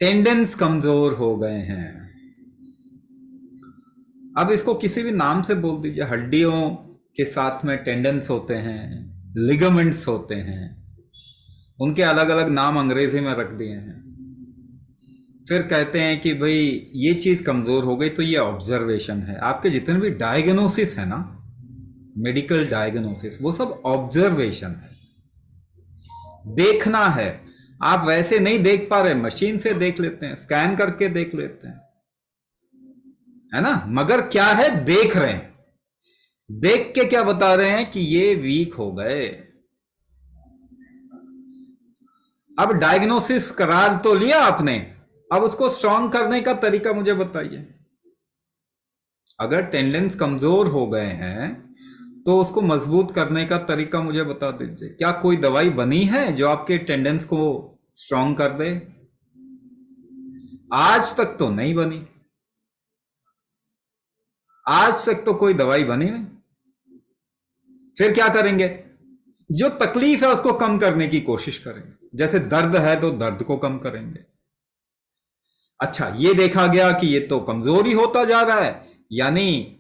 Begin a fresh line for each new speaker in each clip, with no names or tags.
Tendencies कमजोर हो गए हैं। अब इसको किसी भी नाम से बोल दीजिए, हड्डियों के साथ में टेंडेंस होते हैं, लिगामेंट्स होते हैं, उनके अलग अलग नाम अंग्रेजी में रख दिए हैं। फिर कहते हैं कि भाई ये चीज कमजोर हो गई, तो ये ऑब्जर्वेशन है। आपके जितने भी डायग्नोसिस है ना, मेडिकल डायग्नोसिस, वो सब ऑब्जर्वेशन है, देखना है। आप वैसे नहीं देख पा रहे, मशीन से देख लेते हैं, स्कैन करके देख लेते हैं, है ना। मगर क्या है, देख रहे हैं। देख के क्या बता रहे हैं कि ये वीक हो गए। अब डायग्नोसिस करार तो लिया आपने, अब उसको स्ट्रांग करने का तरीका मुझे बताइए। अगर टेंडेंस कमजोर हो गए हैं तो उसको मजबूत करने का तरीका मुझे बता दीजिए। क्या कोई दवाई बनी है जो आपके टेंडेंस को स्ट्रांग कर दे? आज तक तो नहीं बनी, आज तक तो कोई दवाई बनी नहीं। फिर क्या करेंगे? जो तकलीफ है उसको कम करने की कोशिश करेंगे। जैसे दर्द है तो दर्द को कम करेंगे। अच्छा, ये देखा गया कि ये तो कमजोरी होता जा रहा है, यानी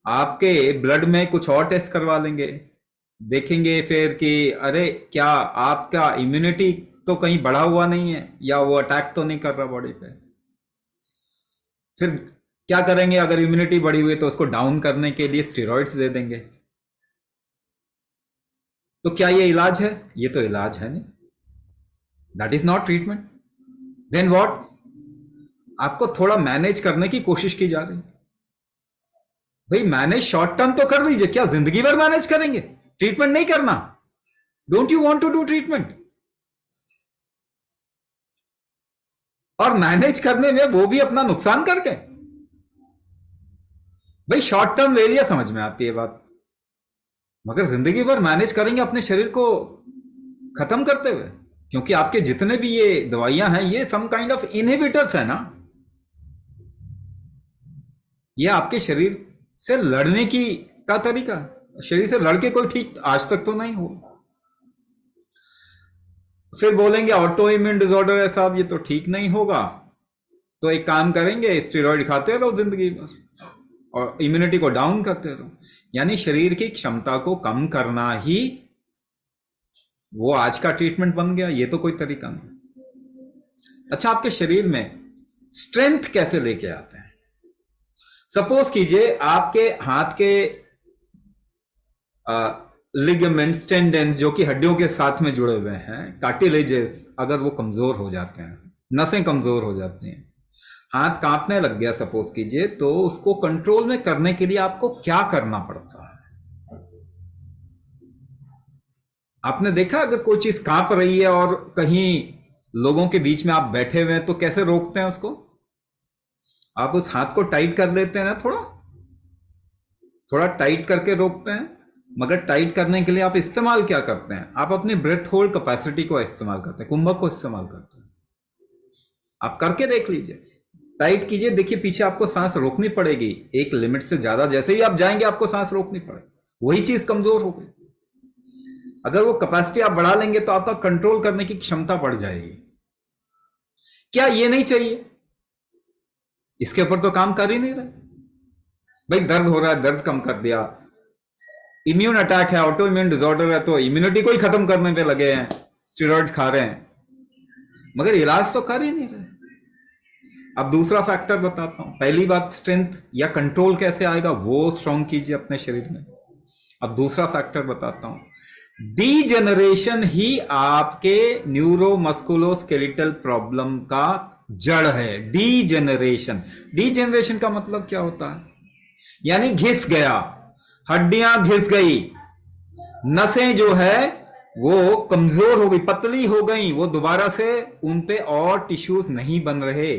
आपके ब्लड में कुछ और टेस्ट करवा लेंगे। देखेंगे फिर कि अरे क्या आपका इम्यूनिटी तो कहीं बढ़ा हुआ नहीं है, या वो अटैक तो नहीं कर रहा बॉडी पे। फिर क्या करेंगे? अगर इम्यूनिटी बढ़ी हुई है तो उसको डाउन करने के लिए स्टेरॉइड्स दे देंगे। तो क्या ये इलाज है? ये तो इलाज है नहीं, that is not treatment. Then what? आपको थोड़ा मैनेज करने की कोशिश की जा रही है। भाई मैनेज शॉर्ट टर्म तो कर लीजिए, क्या जिंदगी भर मैनेज करेंगे? ट्रीटमेंट नहीं करना? Don't you want to do treatment? और मैनेज करने में वो भी अपना नुकसान करके। भाई शॉर्ट टर्म ले लिया, समझ में आती है बात, मगर जिंदगी भर मैनेज करेंगे अपने शरीर को खत्म करते हुए? क्योंकि आपके जितने भी ये दवाइयां हैं, ये सम काइंड ऑफ इनहिबिटर्स है ना। ये आपके शरीर से लड़ने की का तरीका है। शरीर से लड़के कोई ठीक आज तक तो नहीं हुआ। फिर बोलेंगे ऑटो इम्यून डिसऑर्डर है साहब, ये तो ठीक नहीं होगा, तो एक काम करेंगे, स्टेरॉइड खाते रहो जिंदगी भर और इम्यूनिटी को डाउन करते रहो। यानी शरीर की क्षमता को कम करना ही वो आज का ट्रीटमेंट बन गया। ये तो कोई तरीका नहीं। अच्छा, आपके शरीर में स्ट्रेंथ कैसे लेके आते हैं? सपोज कीजिए आपके हाथ के लिगामेंट्स, टेंडेंस जो कि हड्डियों के साथ में जुड़े हुए हैं, कार्टिलेजेस, अगर वो कमजोर हो जाते हैं, नसें कमजोर हो जाती हैं, हाथ कांपने लग गया सपोज कीजिए, तो उसको कंट्रोल में करने के लिए आपको क्या करना पड़ता है? आपने देखा अगर कोई चीज कांप रही है और कहीं लोगों के बीच में आप बैठे हुए हैं, तो कैसे रोकते हैं उसको? आप उस हाथ को टाइट कर लेते हैं ना, थोड़ा थोड़ा टाइट करके रोकते हैं। मगर टाइट करने के लिए आप इस्तेमाल क्या करते हैं? आप अपनी ब्रेथ होल्ड कैपेसिटी को इस्तेमाल करते हैं, कुंभक को इस्तेमाल करते हैं। आप करके देख लीजिए, टाइट कीजिए, देखिए पीछे आपको सांस रोकनी पड़ेगी। एक लिमिट से ज्यादा जैसे ही आप जाएंगे आपको सांस रोकनी पड़ेगी, वही चीज कमजोर हो गई। अगर वो कैपेसिटी आप बढ़ा लेंगे तो आपका कंट्रोल करने की क्षमता बढ़ जाएगी। क्या ये नहीं चाहिए? इसके ऊपर तो काम कर ही नहीं रहे। भाई दर्द हो रहा है, दर्द कम कर दिया, इम्यून अटैक है, ऑटो इम्यून डिसऑर्डर है, तो इम्यूनिटी को ही खत्म करने पे लगे हैं, स्टेरॉइड खा रहे हैं, मगर इलाज तो कर ही नहीं रहे। अब दूसरा फैक्टर बताता हूं। पहली बात, स्ट्रेंथ या कंट्रोल कैसे आएगा, वो स्ट्रांग कीजिए अपने शरीर में। अब दूसरा फैक्टर बताता हूं, डीजेनरेशन ही आपके न्यूरोमस्कुलोस्केलेटल प्रॉब्लम का जड़ है। डीजेनरेशन, डीजेनरेशन का मतलब क्या होता है? यानी घिस गया, हड्डियां घिस गई, नसें जो है वो कमजोर हो गई, पतली हो गई, वो दोबारा से उन पे और टिश्यूज नहीं बन रहे।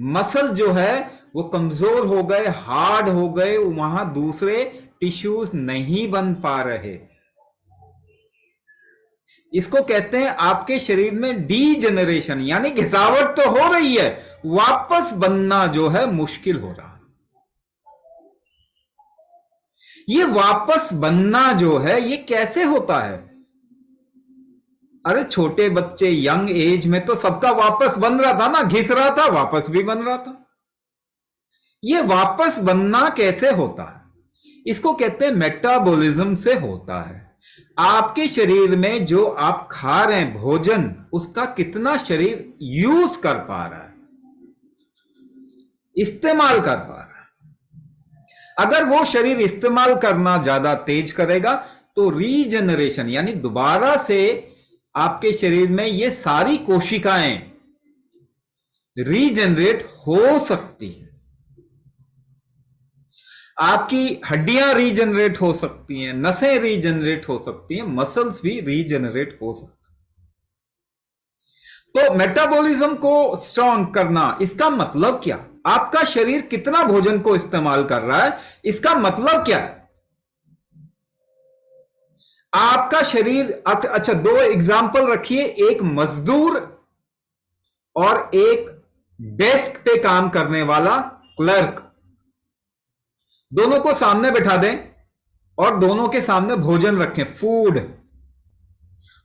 मसल जो है वो कमजोर हो गए, हार्ड हो गए, वहां दूसरे टिश्यूज नहीं बन पा रहे। इसको कहते हैं आपके शरीर में डीजेनरेशन, यानी घिसावट तो हो रही है, वापस बनना जो है मुश्किल हो रहा है। ये वापस बनना जो है ये कैसे होता है? अरे छोटे बच्चे यंग एज में तो सबका वापस बन रहा था ना, घिस रहा था, वापस भी बन रहा था। ये वापस बनना कैसे होता है? इसको कहते हैं मेटाबॉलिज्म से होता है। आपके शरीर में जो आप खा रहे हैं भोजन, उसका कितना शरीर यूज कर पा रहा है, इस्तेमाल कर पा रहा है। अगर वो शरीर इस्तेमाल करना ज्यादा तेज करेगा तो रीजनरेशन यानी दोबारा से आपके शरीर में ये सारी कोशिकाएं रीजनरेट हो सकती है। आपकी हड्डियां रीजनरेट हो सकती हैं, नसें रीजनरेट हो सकती हैं, मसल्स भी रीजनरेट हो सकते हैं। तो मेटाबॉलिज्म को स्ट्रांग करना, इसका मतलब क्या? आपका शरीर कितना भोजन को इस्तेमाल कर रहा है, इसका मतलब क्या है? आपका शरीर, अच्छा दो एग्जाम्पल रखिए, एक मजदूर और एक डेस्क पे काम करने वाला क्लर्क। दोनों को सामने बैठा दें और दोनों के सामने भोजन रखें, फूड।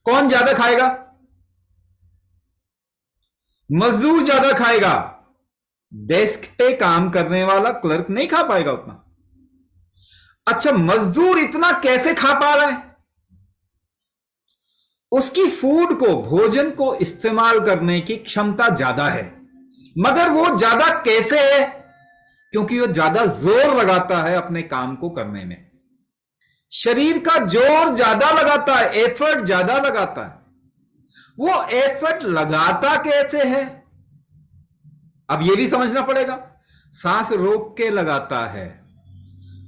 कौन ज्यादा खाएगा? मजदूर ज्यादा खाएगा। डेस्क पे काम करने वाला क्लर्क नहीं खा पाएगा उतना। अच्छा, मजदूर इतना कैसे खा पा रहा है? उसकी फूड को, भोजन को इस्तेमाल करने की क्षमता ज्यादा है। मगर वो ज्यादा कैसे है? क्योंकि वो ज्यादा जोर लगाता है अपने काम को करने में। शरीर का जोर ज्यादा लगाता है, एफर्ट ज्यादा लगाता है। वो एफर्ट लगाता कैसे है? अब ये भी समझना पड़ेगा। सांस रोक के लगाता है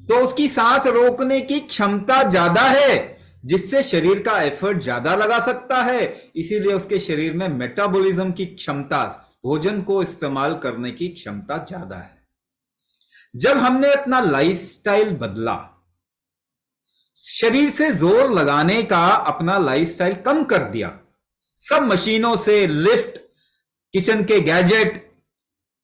तो उसकी सांस रोकने की क्षमता ज्यादा है, जिससे शरीर का एफर्ट ज्यादा लगा सकता है। इसीलिए उसके शरीर में मेटाबॉलिज्म की क्षमता, भोजन को इस्तेमाल करने की क्षमता ज्यादा है। जब हमने अपना लाइफस्टाइल बदला, शरीर से जोर लगाने का अपना लाइफस्टाइल कम कर दिया, सब मशीनों से, लिफ्ट, किचन के गैजेट,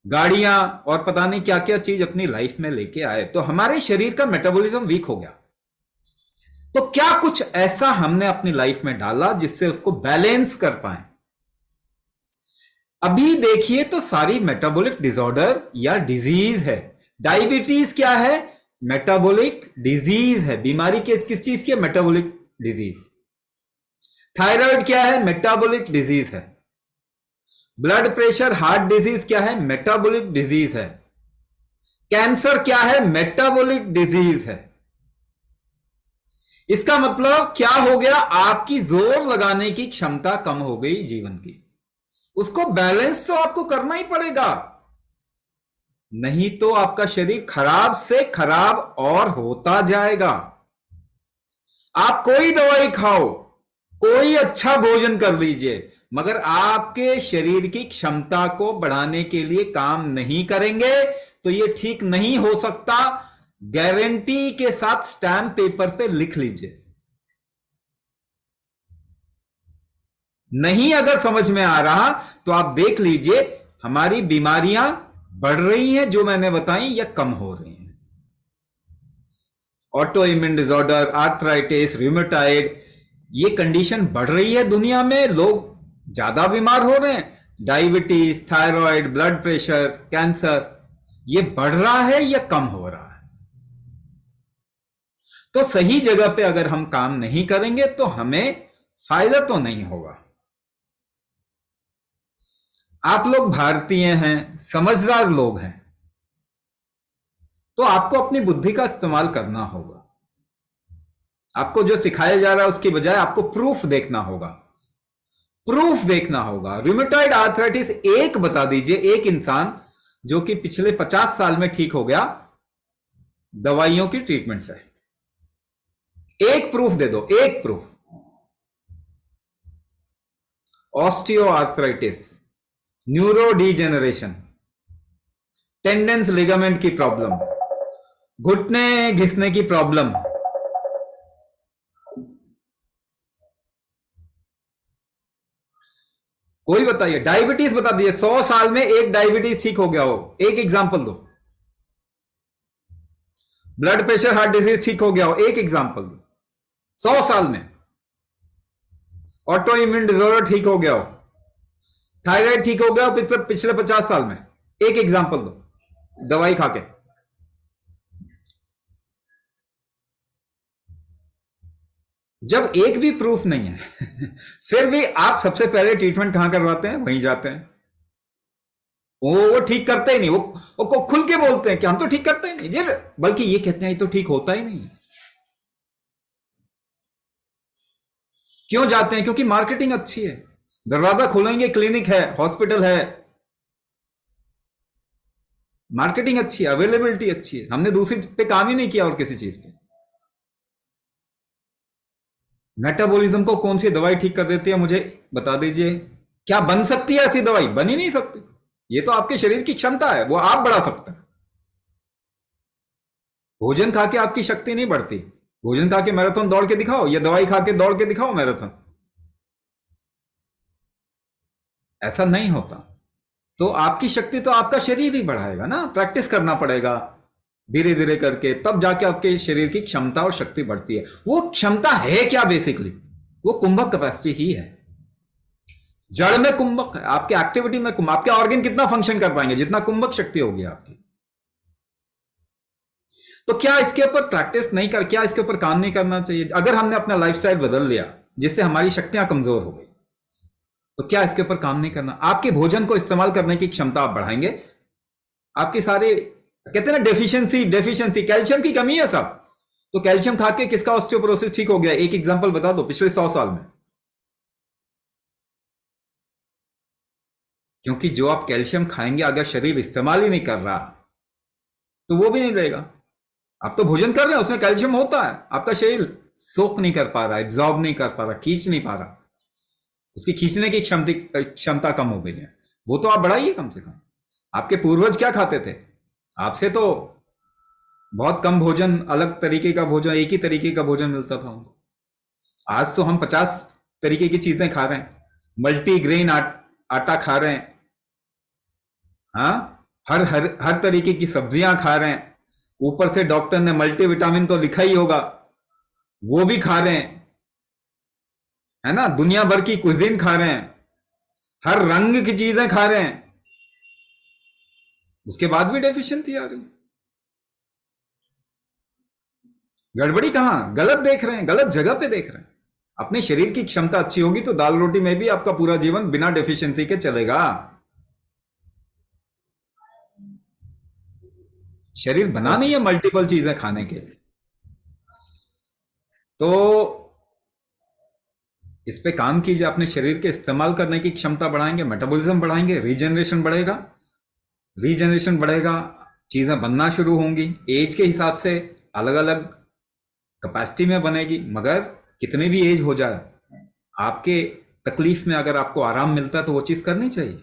गाड़ियां और पता नहीं क्या क्या चीज अपनी लाइफ में लेके आए, तो हमारे शरीर का मेटाबॉलिज्म वीक हो गया। तो क्या कुछ ऐसा हमने अपनी लाइफ में डाला जिससे उसको बैलेंस कर पाए? अभी देखिए तो सारी मेटाबॉलिक डिसऑर्डर या डिजीज है। डायबिटीज क्या है? मेटाबॉलिक डिजीज है। बीमारी किस चीज की? Metabolic disease. थायराइड क्या है? मेटाबॉलिक डिजीज है। ब्लड प्रेशर, हार्ट डिजीज क्या है? मेटाबॉलिक डिजीज है। कैंसर क्या है? मेटाबॉलिक डिजीज है। इसका मतलब क्या हो गया? आपकी जोर लगाने की क्षमता कम हो गई जीवन की। उसको बैलेंस तो आपको करना ही पड़ेगा, नहीं तो आपका शरीर खराब से खराब और होता जाएगा। आप कोई दवाई खाओ, कोई अच्छा भोजन कर लीजिए, मगर आपके शरीर की क्षमता को बढ़ाने के लिए काम नहीं करेंगे तो यह ठीक नहीं हो सकता। गारंटी के साथ स्टैम्प पेपर पे लिख लीजिए। नहीं अगर समझ में आ रहा तो आप देख लीजिए, हमारी बीमारियां बढ़ रही हैं जो मैंने बताई, या कम हो रही हैं। Auto immune disorder, arthritis, rheumatoid, ये कंडीशन बढ़ रही है दुनिया में। लोग ज्यादा बीमार हो रहे हैं। Diabetes, thyroid, blood pressure, cancer, ये बढ़ रहा है या कम हो रहा है? तो सही जगह पे अगर हम काम नहीं करेंगे तो हमें फायदा तो नहीं होगा। आप लोग भारतीय हैं, समझदार लोग हैं, तो आपको अपनी बुद्धि का इस्तेमाल करना होगा। आपको जो सिखाया जा रहा है उसकी बजाय आपको प्रूफ देखना होगा। प्रूफ देखना होगा। रूमेटॉइड आर्थराइटिस एक बता दीजिए, एक इंसान जो कि पिछले 50 साल में ठीक हो गया दवाइयों की ट्रीटमेंट से। एक प्रूफ दे दो, एक proof. Osteoarthritis, neurodegeneration, tendons ligament की प्रॉब्लम, घुटने घिसने की प्रॉब्लम, कोई बताइए। डायबिटीज बता दीजिए, 100 साल में एक डायबिटीज ठीक हो गया हो, एक एग्जांपल दो। ब्लड प्रेशर, हार्ट डिजीज ठीक हो गया हो, एक एग्जांपल दो 100 साल में। ऑटो इम्यून डिसऑर्डर ठीक हो गया हो, थायराइड ठीक हो गया हो पिछले पिछले 50 साल में, एक एग्जांपल दो दवाई खा के। जब एक भी प्रूफ नहीं है फिर भी आप सबसे पहले ट्रीटमेंट कहां करवाते हैं? वहीं जाते हैं। वो ठीक करते ही नहीं, वो खुल के बोलते हैं कि हम तो ठीक करते ही नहीं ये, बल्कि ये कहते हैं ये तो ठीक होता ही नहीं है। क्यों जाते हैं? क्योंकि मार्केटिंग अच्छी है। दरवाजा खोलेंगे, क्लिनिक है, हॉस्पिटल है, मार्केटिंग अच्छी है, अवेलेबिलिटी अच्छी है, हमने दूसरी पे काम ही नहीं किया और किसी चीज पे। मेटाबॉलिज्म को कौन सी दवाई ठीक कर देती है मुझे बता दीजिए? क्या बन सकती है ऐसी दवाई? बन ही नहीं सकती। ये तो आपके शरीर की क्षमता है, वो आप बढ़ा सकते हैं। भोजन खा के आपकी शक्ति नहीं बढ़ती। भोजन खा के मैराथन दौड़ के दिखाओ, या दवाई खा के दौड़ के दिखाओ मैराथन, ऐसा नहीं होता। तो आपकी शक्ति तो आपका शरीर ही बढ़ाएगा ना, प्रैक्टिस करना पड़ेगा धीरे धीरे करके, तब जाके आपके शरीर की क्षमता और शक्ति बढ़ती है। वो क्षमता है क्या? बेसिकली वो कुंभक कैपेसिटी ही है। जड़ में कुंभक है, आपके एक्टिविटी में कुंभक, आपके ऑर्गन कितना फंक्शन कर पाएंगे? जितना कुंभक शक्ति होगी आपकी। तो क्या इसके ऊपर प्रैक्टिस नहीं कर, क्या इसके ऊपर काम नहीं करना चाहिए? अगर हमने अपना लाइफस्टाइल बदल लिया जिससे हमारी शक्तियां कमजोर हो गई, तो क्या इसके ऊपर काम नहीं करना? आपके भोजन को इस्तेमाल करने की क्षमता आप बढ़ाएंगे, आपकी सारे कहते हैं ना डेफिशिएंसी, डेफिशिएंसी कैल्शियम की कमी है सब। तो कैल्शियम खा के किसका ऑस्टियोपोरोसिस ठीक हो गया? एक एग्जांपल बता दो पिछले 100 साल में। क्योंकि जो आप कैल्शियम खाएंगे अगर शरीर इस्तेमाल ही नहीं कर रहा तो वो भी नहीं रहेगा। आप तो भोजन कर रहे हैं, उसमें कैल्शियम होता है, आपका शरीर सोख नहीं कर पा रहा, एब्जॉर्ब नहीं कर पा रहा, खींच नहीं पा रहा, उसकी खींचने की क्षमता कम हो गई है। वो तो आप बढ़ाइए कम से कम। आपके पूर्वज क्या खाते थे? आपसे तो बहुत कम भोजन, अलग तरीके का भोजन, एक ही तरीके का भोजन मिलता था उनको। आज तो हम 50 तरीके की चीजें खा रहे हैं, मल्टी ग्रेन आटा खा रहे हैं, हाँ, हर हर हर तरीके की सब्जियां खा रहे हैं, ऊपर से डॉक्टर ने मल्टीविटामिन तो लिखा ही होगा, वो भी खा रहे हैं, है ना, दुनिया भर की कुजीन खा रहे हैं, हर रंग की चीजें खा रहे हैं, उसके बाद भी डेफिशिएंसी आ रही। गड़बड़ी कहां? गलत देख रहे हैं, गलत जगह पे देख रहे हैं। अपने शरीर की क्षमता अच्छी होगी तो दाल रोटी में भी आपका पूरा जीवन बिना डेफिशिएंसी के चलेगा। शरीर बना नहीं है मल्टीपल चीजें खाने के लिए। तो इस पे काम कीजिए, अपने शरीर के इस्तेमाल करने की क्षमता बढ़ाएंगे, मेटाबॉलिज्म बढ़ाएंगे, रीजनरेशन बढ़ेगा, रीजनरेशन बढ़ेगा, चीजें बनना शुरू होंगी एज के हिसाब से, अलग अलग कैपेसिटी में बनेगी। मगर कितने भी एज हो जाए, आपके तकलीफ में अगर आपको आराम मिलता है तो वो चीज करनी चाहिए,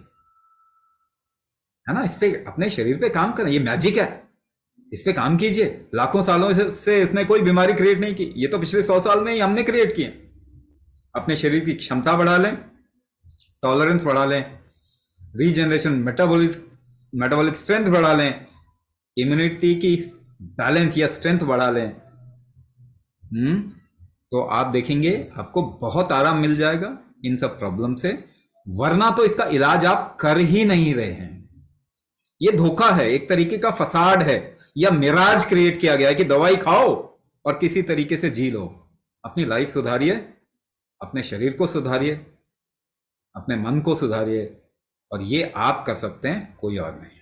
है ना। इस पे अपने शरीर पे काम करें, ये मैजिक है, इस पे काम कीजिए। लाखों सालों से इसने कोई बीमारी क्रिएट नहीं की, ये तो पिछले 100 साल में ही हमने क्रिएट किए। अपने शरीर की क्षमता बढ़ा लें, टॉलरेंस बढ़ा लें, रीजनरेशन, मेटाबॉलिक स्ट्रेंथ बढ़ा लें, इम्यूनिटी की बैलेंस या स्ट्रेंथ बढ़ा लें, तो आप देखेंगे आपको बहुत आराम मिल जाएगा इन सब प्रॉब्लम से। वरना तो इसका इलाज आप कर ही नहीं रहे हैं। ये धोखा है, एक तरीके का फसाड है, या मिराज क्रिएट किया गया है कि दवाई खाओ और किसी तरीके से जी लो। अपनी लाइफ सुधारिए, अपने शरीर को सुधारिए, अपने मन को सुधारिए, और ये आप कर सकते हैं, कोई और नहीं।